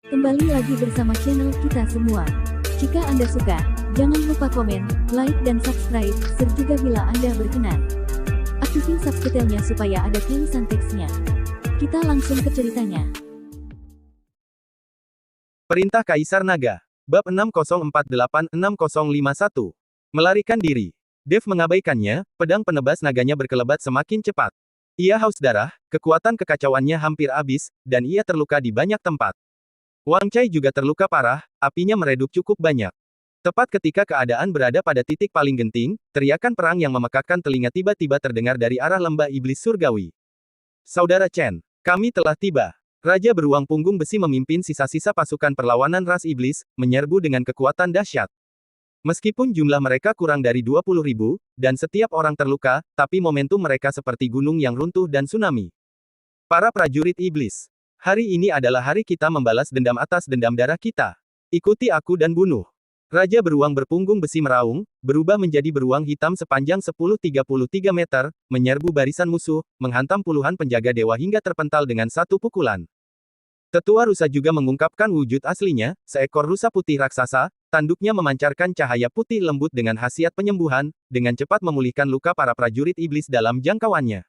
Kembali lagi bersama channel kita semua. Jika Anda suka, jangan lupa komen, like dan subscribe, serta bila Anda berkenan, aktifin subtitlenya supaya ada tulisan teksnya. Kita langsung ke ceritanya. Perintah Kaisar Naga. Bab 6048-6051. Melarikan diri. Dev mengabaikannya, pedang penebas naganya berkelebat semakin cepat. Ia haus darah, kekuatan kekacauannya hampir habis, dan ia terluka di banyak tempat. Wang Cai juga terluka parah, apinya meredup cukup banyak. Tepat ketika keadaan berada pada titik paling genting, teriakan perang yang memekakkan telinga tiba-tiba terdengar dari arah lembah iblis surgawi. Saudara Chen, kami telah tiba. Raja beruang punggung besi memimpin sisa-sisa pasukan perlawanan ras iblis, menyerbu dengan kekuatan dahsyat. Meskipun jumlah mereka kurang dari 20.000, dan setiap orang terluka, tapi momentum mereka seperti gunung yang runtuh dan tsunami. Para prajurit iblis. Hari ini adalah hari kita membalas dendam atas dendam darah kita. Ikuti aku dan bunuh. Raja beruang berpunggung besi meraung, berubah menjadi beruang hitam sepanjang 10-33 meter, menyerbu barisan musuh, menghantam puluhan penjaga dewa hingga terpental dengan satu pukulan. Tetua rusa juga mengungkapkan wujud aslinya, seekor rusa putih raksasa, tanduknya memancarkan cahaya putih lembut dengan khasiat penyembuhan, dengan cepat memulihkan luka para prajurit iblis dalam jangkauannya.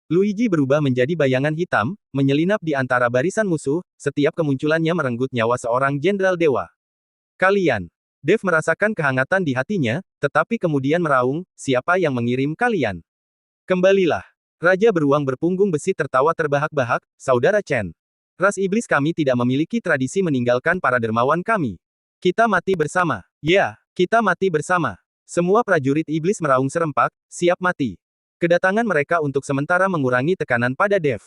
Luigi berubah menjadi bayangan hitam, menyelinap di antara barisan musuh, setiap kemunculannya merenggut nyawa seorang jenderal dewa. Kalian. Dev merasakan kehangatan di hatinya, tetapi kemudian meraung, siapa yang mengirim kalian? Kembalilah. Raja beruang berpunggung besi tertawa terbahak-bahak, Saudara Chen. Ras iblis kami tidak memiliki tradisi meninggalkan para dermawan kami. Kita mati bersama. Ya, kita mati bersama. Semua prajurit iblis meraung serempak, siap mati. Kedatangan mereka untuk sementara mengurangi tekanan pada Dev.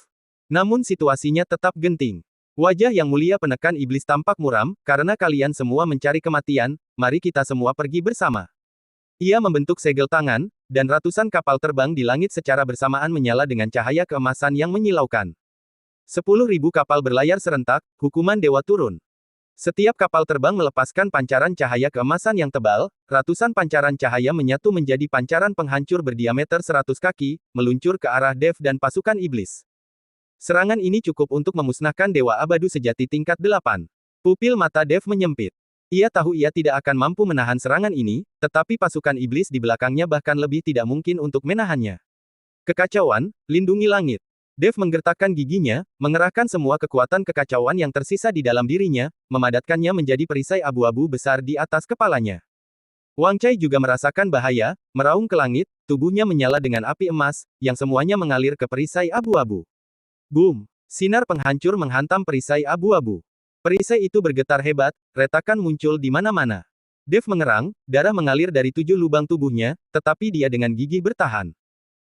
Namun situasinya tetap genting. Wajah yang mulia penekan iblis tampak muram, karena kalian semua mencari kematian, mari kita semua pergi bersama. Ia membentuk segel tangan, dan ratusan kapal terbang di langit secara bersamaan menyala dengan cahaya keemasan yang menyilaukan. 10.000 kapal berlayar serentak, hukuman dewa turun. Setiap kapal terbang melepaskan pancaran cahaya keemasan yang tebal, ratusan pancaran cahaya menyatu menjadi pancaran penghancur berdiameter 100 kaki, meluncur ke arah Dev dan pasukan iblis. Serangan ini cukup untuk memusnahkan dewa abadu sejati tingkat 8. Pupil mata Dev menyempit. Ia tahu ia tidak akan mampu menahan serangan ini, tetapi pasukan iblis di belakangnya bahkan lebih tidak mungkin untuk menahannya. Kekacauan, lindungi langit. Dev menggertakkan giginya, mengerahkan semua kekuatan kekacauan yang tersisa di dalam dirinya, memadatkannya menjadi perisai abu-abu besar di atas kepalanya. Wang Cai juga merasakan bahaya, meraung ke langit, tubuhnya menyala dengan api emas, yang semuanya mengalir ke perisai abu-abu. Boom! Sinar penghancur menghantam perisai abu-abu. Perisai itu bergetar hebat, retakan muncul di mana-mana. Dev mengerang, darah mengalir dari 7 lubang tubuhnya, tetapi dia dengan gigih bertahan.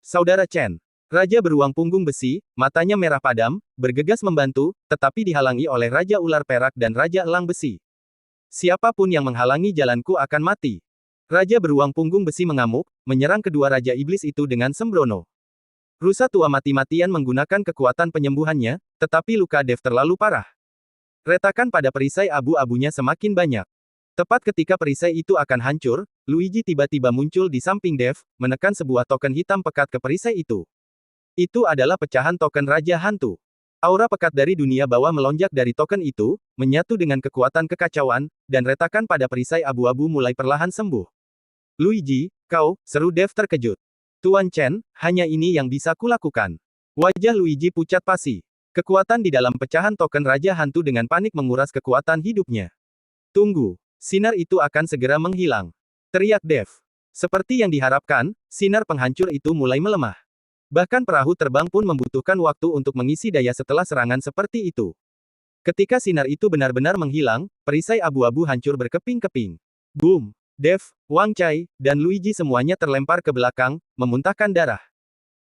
Saudara Chen. Raja beruang punggung besi, matanya merah padam, bergegas membantu, tetapi dihalangi oleh Raja Ular Perak dan Raja Elang Besi. Siapapun yang menghalangi jalanku akan mati. Raja beruang punggung besi mengamuk, menyerang kedua Raja Iblis itu dengan sembrono. Rusa tua mati-matian menggunakan kekuatan penyembuhannya, tetapi luka Dev terlalu parah. Retakan pada perisai abu-abunya semakin banyak. Tepat ketika perisai itu akan hancur, Luigi tiba-tiba muncul di samping Dev, menekan sebuah token hitam pekat ke perisai itu. Itu adalah pecahan token Raja Hantu. Aura pekat dari dunia bawah melonjak dari token itu, menyatu dengan kekuatan kekacauan, dan retakan pada perisai abu-abu mulai perlahan sembuh. Luigi, kau, seru Dev terkejut. Tuan Chen, hanya ini yang bisa kulakukan. Wajah Luigi pucat pasi. Kekuatan di dalam pecahan token Raja Hantu dengan panik menguras kekuatan hidupnya. Tunggu, sinar itu akan segera menghilang. Teriak Dev. Seperti yang diharapkan, sinar penghancur itu mulai melemah. Bahkan perahu terbang pun membutuhkan waktu untuk mengisi daya setelah serangan seperti itu. Ketika sinar itu benar-benar menghilang, perisai abu-abu hancur berkeping-keping. Boom! Dev, Wang Cai, dan Luigi semuanya terlempar ke belakang, memuntahkan darah.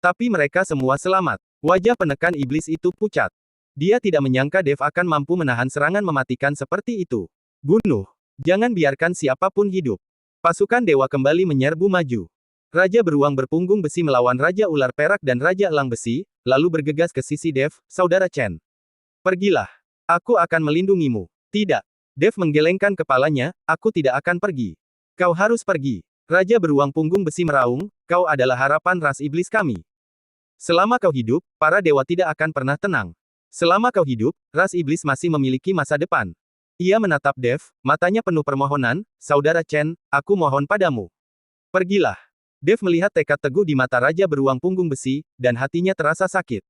Tapi mereka semua selamat. Wajah penekan iblis itu pucat. Dia tidak menyangka Dev akan mampu menahan serangan mematikan seperti itu. Bunuh! Jangan biarkan siapapun hidup. Pasukan dewa kembali menyerbu maju. Raja beruang berpunggung besi melawan Raja Ular Perak dan Raja Elang Besi, lalu bergegas ke sisi Dev, Saudara Chen. Pergilah. Aku akan melindungimu. Tidak. Dev menggelengkan kepalanya, aku tidak akan pergi. Kau harus pergi. Raja beruang punggung besi meraung, kau adalah harapan ras iblis kami. Selama kau hidup, para dewa tidak akan pernah tenang. Selama kau hidup, ras iblis masih memiliki masa depan. Ia menatap Dev, matanya penuh permohonan, Saudara Chen, aku mohon padamu. Pergilah. Dev melihat tekad teguh di mata Raja Beruang Punggung Besi, dan hatinya terasa sakit.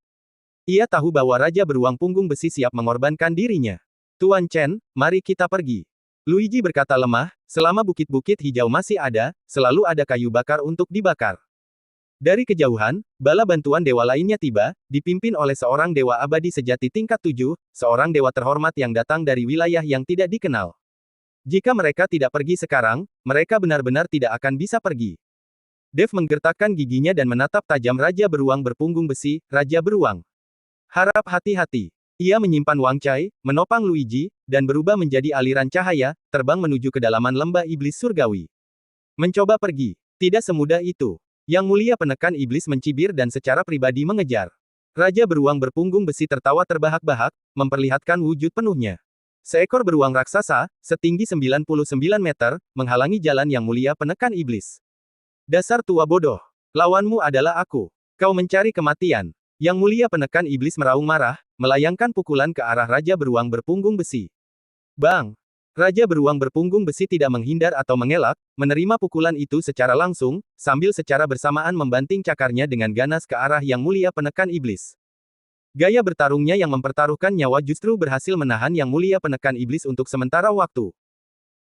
Ia tahu bahwa Raja Beruang Punggung Besi siap mengorbankan dirinya. Tuan Chen, mari kita pergi. Luigi berkata lemah, selama bukit-bukit hijau masih ada, selalu ada kayu bakar untuk dibakar. Dari kejauhan, bala bantuan dewa lainnya tiba, dipimpin oleh seorang dewa abadi sejati tingkat 7, seorang dewa terhormat yang datang dari wilayah yang tidak dikenal. Jika mereka tidak pergi sekarang, mereka benar-benar tidak akan bisa pergi. Dev menggertakkan giginya dan menatap tajam Raja Beruang Berpunggung Besi, Raja Beruang. Harap hati-hati. Ia menyimpan Wang Chai, menopang Luigi, dan berubah menjadi aliran cahaya, terbang menuju kedalaman lembah iblis surgawi. Mencoba pergi. Tidak semudah itu. Yang Mulia Penekan Iblis mencibir dan secara pribadi mengejar. Raja Beruang Berpunggung Besi tertawa terbahak-bahak, memperlihatkan wujud penuhnya. Seekor beruang raksasa, setinggi 99 meter, menghalangi jalan Yang Mulia Penekan Iblis. Dasar tua bodoh. Lawanmu adalah aku. Kau mencari kematian. Yang Mulia Penekan Iblis meraung marah, melayangkan pukulan ke arah Raja Beruang Berpunggung Besi. Bang! Raja Beruang Berpunggung Besi tidak menghindar atau mengelak, menerima pukulan itu secara langsung, sambil secara bersamaan membanting cakarnya dengan ganas ke arah Yang Mulia Penekan Iblis. Gaya bertarungnya yang mempertaruhkan nyawa justru berhasil menahan Yang Mulia Penekan Iblis untuk sementara waktu.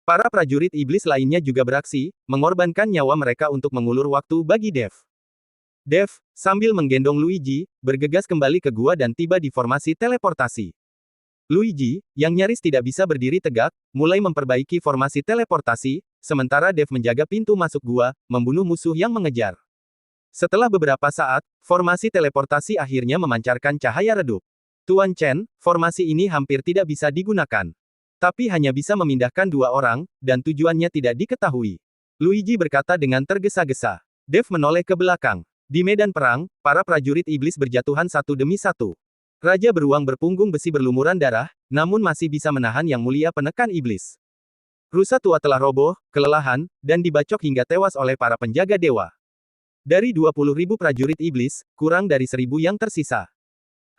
Para prajurit iblis lainnya juga beraksi, mengorbankan nyawa mereka untuk mengulur waktu bagi Dev. Dev, sambil menggendong Luigi, bergegas kembali ke gua dan tiba di formasi teleportasi. Luigi, yang nyaris tidak bisa berdiri tegak, mulai memperbaiki formasi teleportasi, sementara Dev menjaga pintu masuk gua, membunuh musuh yang mengejar. Setelah beberapa saat, formasi teleportasi akhirnya memancarkan cahaya redup. Tuan Chen, formasi ini hampir tidak bisa digunakan. Tapi hanya bisa memindahkan 2 orang, dan tujuannya tidak diketahui. Luigi berkata dengan tergesa-gesa. Dev menoleh ke belakang. Di medan perang, para prajurit iblis berjatuhan satu demi satu. Raja Beruang Berpunggung Besi berlumuran darah, namun masih bisa menahan Yang Mulia Penekan Iblis. Rusa tua telah roboh, kelelahan, dan dibacok hingga tewas oleh para penjaga dewa. Dari 20.000 prajurit iblis, kurang dari 1.000 yang tersisa.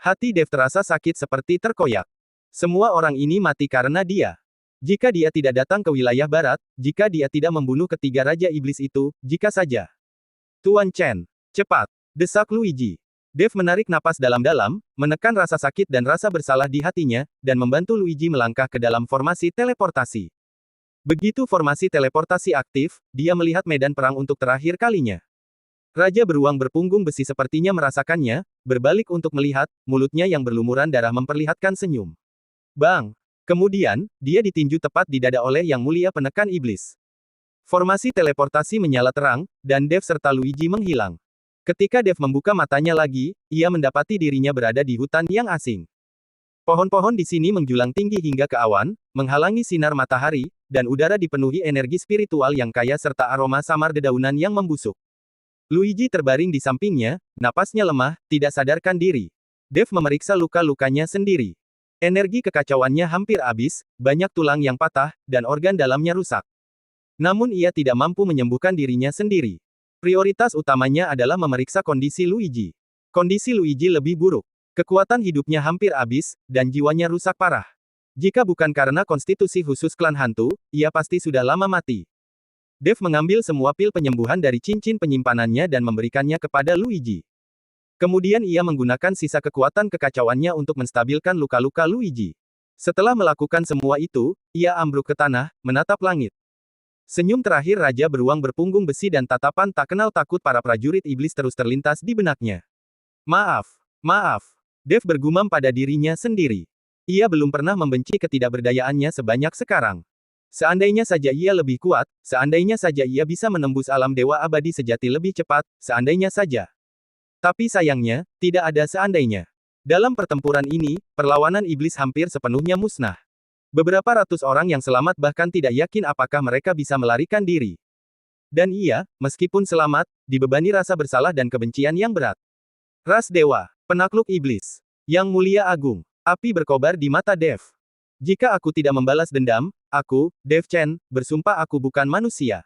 Hati Dev terasa sakit seperti terkoyak. Semua orang ini mati karena dia. Jika dia tidak datang ke wilayah barat, jika dia tidak membunuh ketiga Raja Iblis itu, jika saja. Tuan Chen, cepat, desak Luigi. Dev menarik napas dalam-dalam, menekan rasa sakit dan rasa bersalah di hatinya, dan membantu Luigi melangkah ke dalam formasi teleportasi. Begitu formasi teleportasi aktif, dia melihat medan perang untuk terakhir kalinya. Raja Beruang Berpunggung Besi sepertinya merasakannya, berbalik untuk melihat, mulutnya yang berlumuran darah memperlihatkan senyum. Bang! Kemudian, dia ditinju tepat di dada oleh Yang Mulia Penekan Iblis. Formasi teleportasi menyala terang, dan Dev serta Luigi menghilang. Ketika Dev membuka matanya lagi, ia mendapati dirinya berada di hutan yang asing. Pohon-pohon di sini menjulang tinggi hingga ke awan, menghalangi sinar matahari, dan udara dipenuhi energi spiritual yang kaya serta aroma samar dedaunan yang membusuk. Luigi terbaring di sampingnya, napasnya lemah, tidak sadarkan diri. Dev memeriksa luka-lukanya sendiri. Energi kekacauannya hampir habis, banyak tulang yang patah, dan organ dalamnya rusak. Namun ia tidak mampu menyembuhkan dirinya sendiri. Prioritas utamanya adalah memeriksa kondisi Luigi. Kondisi Luigi lebih buruk. Kekuatan hidupnya hampir habis, dan jiwanya rusak parah. Jika bukan karena konstitusi khusus klan hantu, ia pasti sudah lama mati. Dev mengambil semua pil penyembuhan dari cincin penyimpanannya dan memberikannya kepada Luigi. Kemudian ia menggunakan sisa kekuatan kekacauannya untuk menstabilkan luka-luka Luigi. Setelah melakukan semua itu, ia ambruk ke tanah, menatap langit. Senyum terakhir Raja Beruang Berpunggung Besi dan tatapan tak kenal takut para prajurit iblis terus terlintas di benaknya. Maaf. Maaf. Dev bergumam pada dirinya sendiri. Ia belum pernah membenci ketidakberdayaannya sebanyak sekarang. Seandainya saja ia lebih kuat, seandainya saja ia bisa menembus alam dewa abadi sejati lebih cepat, seandainya saja. Tapi sayangnya, tidak ada seandainya. Dalam pertempuran ini, perlawanan iblis hampir sepenuhnya musnah. Beberapa ratus orang yang selamat bahkan tidak yakin apakah mereka bisa melarikan diri. Dan ia, meskipun selamat, dibebani rasa bersalah dan kebencian yang berat. Ras dewa, penakluk iblis, Yang Mulia Agung, api berkobar di mata Dev. Jika aku tidak membalas dendam, aku, Dev Chen, bersumpah aku bukan manusia.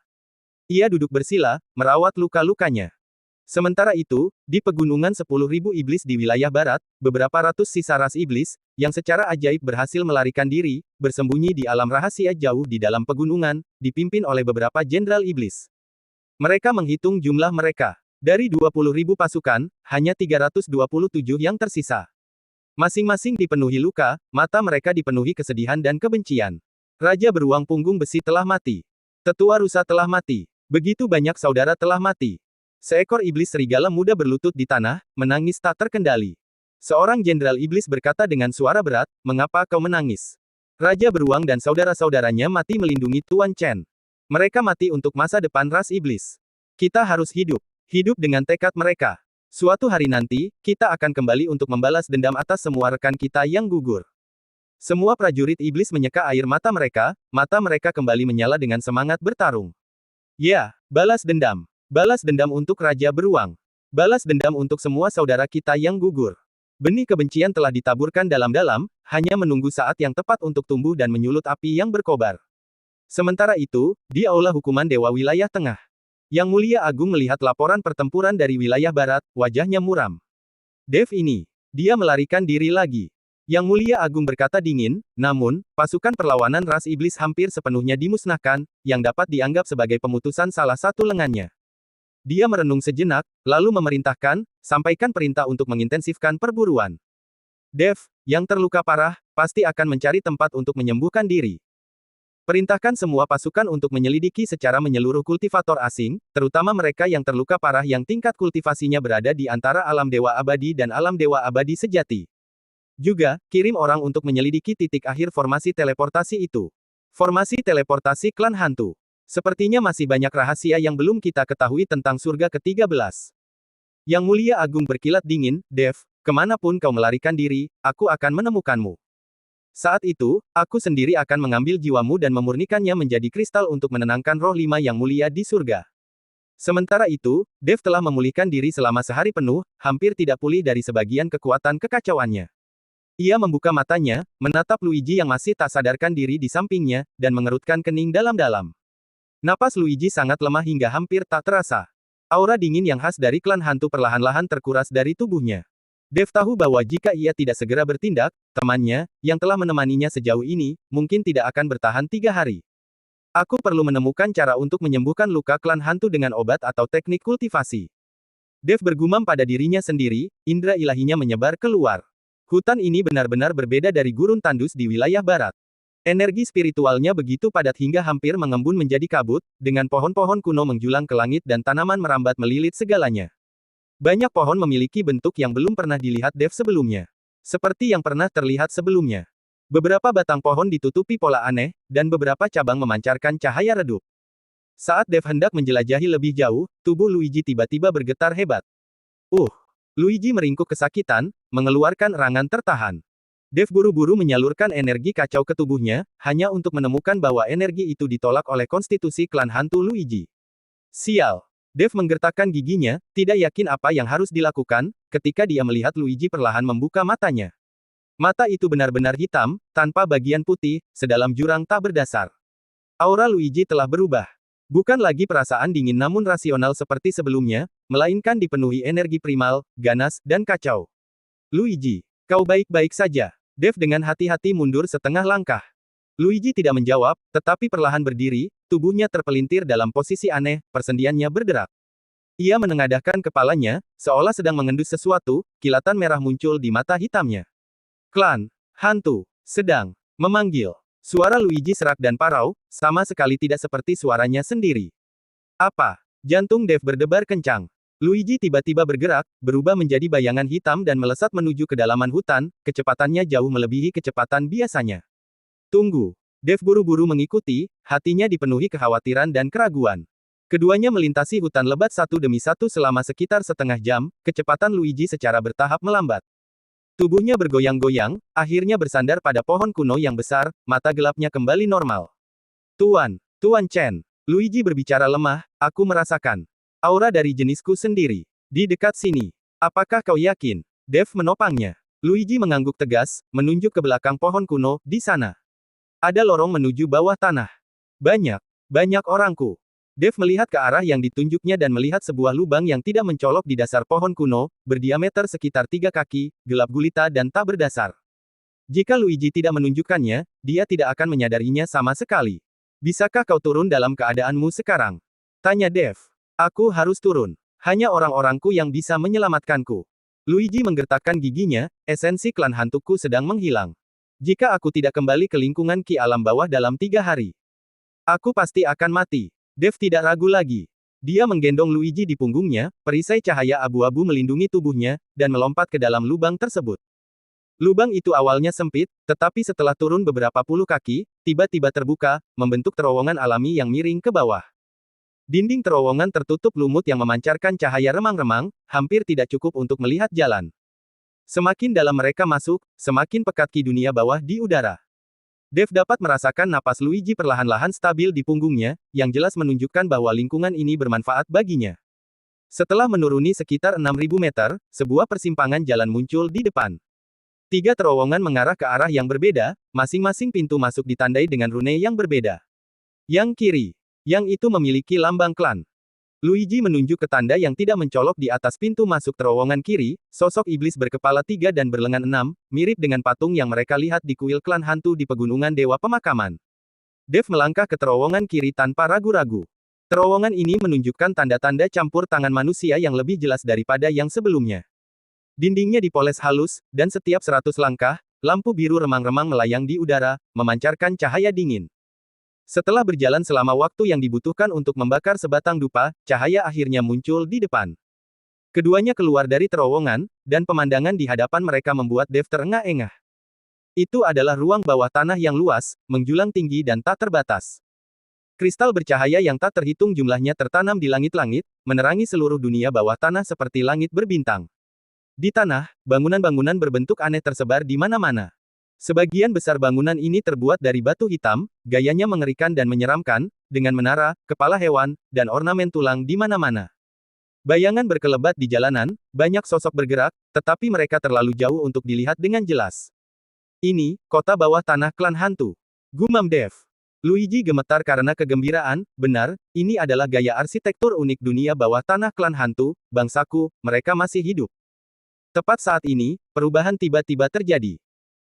Ia duduk bersila, merawat luka-lukanya. Sementara itu, di pegunungan 10.000 iblis di wilayah barat, beberapa ratus sisa ras iblis, yang secara ajaib berhasil melarikan diri, bersembunyi di alam rahasia jauh di dalam pegunungan, dipimpin oleh beberapa jenderal iblis. Mereka menghitung jumlah mereka. Dari 20.000 pasukan, hanya 327 yang tersisa. Masing-masing dipenuhi luka, mata mereka dipenuhi kesedihan dan kebencian. Raja beruang punggung besi telah mati. Tetua rusa telah mati. Begitu banyak saudara telah mati. Seekor iblis serigala muda berlutut di tanah, menangis tak terkendali. Seorang jenderal iblis berkata dengan suara berat, "Mengapa kau menangis?" Raja beruang dan saudara-saudaranya mati melindungi Tuan Chen. Mereka mati untuk masa depan ras iblis. Kita harus hidup. Hidup dengan tekad mereka. Suatu hari nanti, kita akan kembali untuk membalas dendam atas semua rekan kita yang gugur. Semua prajurit iblis menyeka air mata mereka kembali menyala dengan semangat bertarung. Ya, balas dendam. Balas dendam untuk Raja Beruang. Balas dendam untuk semua saudara kita yang gugur. Benih kebencian telah ditaburkan dalam-dalam, hanya menunggu saat yang tepat untuk tumbuh dan menyulut api yang berkobar. Sementara itu, di Aula Hukuman Dewa Wilayah Tengah. Yang Mulia Agung melihat laporan pertempuran dari wilayah barat, wajahnya muram. Dev ini. Dia melarikan diri lagi. Yang Mulia Agung berkata dingin, namun, pasukan perlawanan ras iblis hampir sepenuhnya dimusnahkan, yang dapat dianggap sebagai pemutusan salah satu lengannya. Dia merenung sejenak, lalu memerintahkan, sampaikan perintah untuk mengintensifkan perburuan. Dev, yang terluka parah, pasti akan mencari tempat untuk menyembuhkan diri. Perintahkan semua pasukan untuk menyelidiki secara menyeluruh kultivator asing, terutama mereka yang terluka parah yang tingkat kultivasinya berada di antara alam dewa abadi dan alam dewa abadi sejati. Juga, kirim orang untuk menyelidiki titik akhir formasi teleportasi itu. Formasi teleportasi klan hantu. Sepertinya masih banyak rahasia yang belum kita ketahui tentang surga ke-13. Yang Mulia Agung berkilat dingin, Dev, kemanapun kau melarikan diri, aku akan menemukanmu. Saat itu, aku sendiri akan mengambil jiwamu dan memurnikannya menjadi kristal untuk menenangkan roh 5 yang mulia di surga. Sementara itu, Dev telah memulihkan diri selama sehari penuh, hampir tidak pulih dari sebagian kekuatan kekacauannya. Ia membuka matanya, menatap Luigi yang masih tak sadarkan diri di sampingnya, dan mengerutkan kening dalam-dalam. Napas Luigi sangat lemah hingga hampir tak terasa. Aura dingin yang khas dari klan hantu perlahan-lahan terkuras dari tubuhnya. Dev tahu bahwa jika ia tidak segera bertindak, temannya, yang telah menemaninya sejauh ini, mungkin tidak akan bertahan 3 hari. Aku perlu menemukan cara untuk menyembuhkan luka klan hantu dengan obat atau teknik kultivasi. Dev bergumam pada dirinya sendiri, indera ilahinya menyebar keluar. Hutan ini benar-benar berbeda dari gurun tandus di wilayah barat. Energi spiritualnya begitu padat hingga hampir mengembun menjadi kabut, dengan pohon-pohon kuno menjulang ke langit dan tanaman merambat melilit segalanya. Banyak pohon memiliki bentuk yang belum pernah dilihat Dev sebelumnya. Seperti yang pernah terlihat sebelumnya. Beberapa batang pohon ditutupi pola aneh, dan beberapa cabang memancarkan cahaya redup. Saat Dev hendak menjelajahi lebih jauh, tubuh Luigi tiba-tiba bergetar hebat. Luigi meringkuk kesakitan, mengeluarkan erangan tertahan. Dev buru-buru menyalurkan energi kacau ke tubuhnya, hanya untuk menemukan bahwa energi itu ditolak oleh konstitusi klan hantu Luigi. Sial! Dev menggertakkan giginya, tidak yakin apa yang harus dilakukan, ketika dia melihat Luigi perlahan membuka matanya. Mata itu benar-benar hitam, tanpa bagian putih, sedalam jurang tak berdasar. Aura Luigi telah berubah. Bukan lagi perasaan dingin namun rasional seperti sebelumnya, melainkan dipenuhi energi primal, ganas, dan kacau. Luigi, kau baik-baik saja. Dev dengan hati-hati mundur setengah langkah. Luigi tidak menjawab, tetapi perlahan berdiri, tubuhnya terpelintir dalam posisi aneh, persendiannya berderak. Ia menengadahkan kepalanya, seolah sedang mengendus sesuatu, kilatan merah muncul di mata hitamnya. Klan hantu sedang memanggil. Suara Luigi serak dan parau, sama sekali tidak seperti suaranya sendiri. Apa? Jantung Dev berdebar kencang. Luigi tiba-tiba bergerak, berubah menjadi bayangan hitam dan melesat menuju kedalaman hutan, kecepatannya jauh melebihi kecepatan biasanya. Tunggu. Dev buru-buru mengikuti, hatinya dipenuhi kekhawatiran dan keraguan. Keduanya melintasi hutan lebat satu demi satu selama sekitar setengah jam, kecepatan Luigi secara bertahap melambat. Tubuhnya bergoyang-goyang, akhirnya bersandar pada pohon kuno yang besar, mata gelapnya kembali normal. Tuan Chen. Luigi berbicara lemah, aku merasakan aura dari jenisku sendiri. Di dekat sini. Apakah kau yakin? Dev menopangnya. Luigi mengangguk tegas, menunjuk ke belakang pohon kuno, di sana. Ada lorong menuju bawah tanah. Banyak orangku. Dev melihat ke arah yang ditunjuknya dan melihat sebuah lubang yang tidak mencolok di dasar pohon kuno, berdiameter sekitar 3 kaki, gelap gulita dan tak berdasar. Jika Luigi tidak menunjukkannya, dia tidak akan menyadarinya sama sekali. Bisakah kau turun dalam keadaanmu sekarang? Tanya Dev. Aku harus turun. Hanya orang-orangku yang bisa menyelamatkanku. Luigi menggertakkan giginya, esensi klan hantuku sedang menghilang. Jika aku tidak kembali ke lingkungan Ki alam bawah dalam 3 hari, aku pasti akan mati. Dev tidak ragu lagi. Dia menggendong Luigi di punggungnya, perisai cahaya abu-abu melindungi tubuhnya, dan melompat ke dalam lubang tersebut. Lubang itu awalnya sempit, tetapi setelah turun beberapa puluh kaki, tiba-tiba terbuka, membentuk terowongan alami yang miring ke bawah. Dinding terowongan tertutup lumut yang memancarkan cahaya remang-remang, hampir tidak cukup untuk melihat jalan. Semakin dalam mereka masuk, semakin pekat ki dunia bawah di udara. Dev dapat merasakan napas Luigi perlahan-lahan stabil di punggungnya, yang jelas menunjukkan bahwa lingkungan ini bermanfaat baginya. Setelah menuruni sekitar 6.000 meter, sebuah persimpangan jalan muncul di depan. 3 terowongan mengarah ke arah yang berbeda, masing-masing pintu masuk ditandai dengan rune yang berbeda. Yang kiri, yang itu memiliki lambang klan. Luigi menunjuk ke tanda yang tidak mencolok di atas pintu masuk terowongan kiri, sosok iblis berkepala 3 dan berlengan 6, mirip dengan patung yang mereka lihat di kuil klan hantu di pegunungan Dewa Pemakaman. Dev melangkah ke terowongan kiri tanpa ragu-ragu. Terowongan ini menunjukkan tanda-tanda campur tangan manusia yang lebih jelas daripada yang sebelumnya. Dindingnya dipoles halus, dan setiap 100 langkah, lampu biru remang-remang melayang di udara, memancarkan cahaya dingin. Setelah berjalan selama waktu yang dibutuhkan untuk membakar sebatang dupa, cahaya akhirnya muncul di depan. Keduanya keluar dari terowongan, dan pemandangan di hadapan mereka membuat Dev terengah-engah. Itu adalah ruang bawah tanah yang luas, menjulang tinggi dan tak terbatas. Kristal bercahaya yang tak terhitung jumlahnya tertanam di langit-langit, menerangi seluruh dunia bawah tanah seperti langit berbintang. Di tanah, bangunan-bangunan berbentuk aneh tersebar di mana-mana. Sebagian besar bangunan ini terbuat dari batu hitam, gayanya mengerikan dan menyeramkan, dengan menara, kepala hewan, dan ornamen tulang di mana-mana. Bayangan berkelebat di jalanan, banyak sosok bergerak, tetapi mereka terlalu jauh untuk dilihat dengan jelas. Ini, kota bawah tanah klan hantu. Gumam Dev. Luigi gemetar karena kegembiraan, benar, ini adalah gaya arsitektur unik dunia bawah tanah klan hantu, bangsaku, mereka masih hidup. Tepat saat ini, perubahan tiba-tiba terjadi.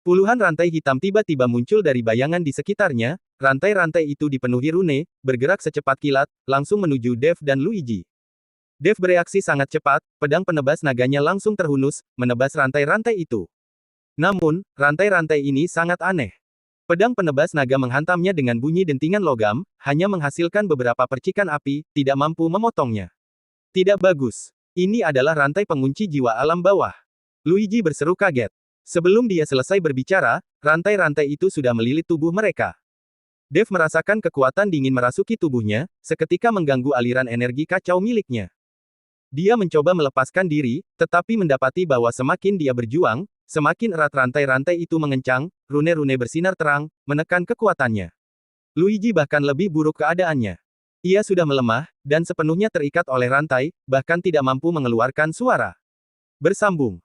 Puluhan rantai hitam tiba-tiba muncul dari bayangan di sekitarnya, rantai-rantai itu dipenuhi rune, bergerak secepat kilat, langsung menuju Dev dan Luigi. Dev bereaksi sangat cepat, pedang penebas naganya langsung terhunus, menebas rantai-rantai itu. Namun, rantai-rantai ini sangat aneh. Pedang penebas naga menghantamnya dengan bunyi dentingan logam, hanya menghasilkan beberapa percikan api, tidak mampu memotongnya. Tidak bagus. Ini adalah rantai pengunci jiwa alam bawah. Luigi berseru kaget. Sebelum dia selesai berbicara, rantai-rantai itu sudah melilit tubuh mereka. Dev merasakan kekuatan dingin merasuki tubuhnya, seketika mengganggu aliran energi kacau miliknya. Dia mencoba melepaskan diri, tetapi mendapati bahwa semakin dia berjuang, semakin erat rantai-rantai itu mengencang, rune-rune bersinar terang, menekan kekuatannya. Luigi bahkan lebih buruk keadaannya. Ia sudah melemah, dan sepenuhnya terikat oleh rantai, bahkan tidak mampu mengeluarkan suara. Bersambung.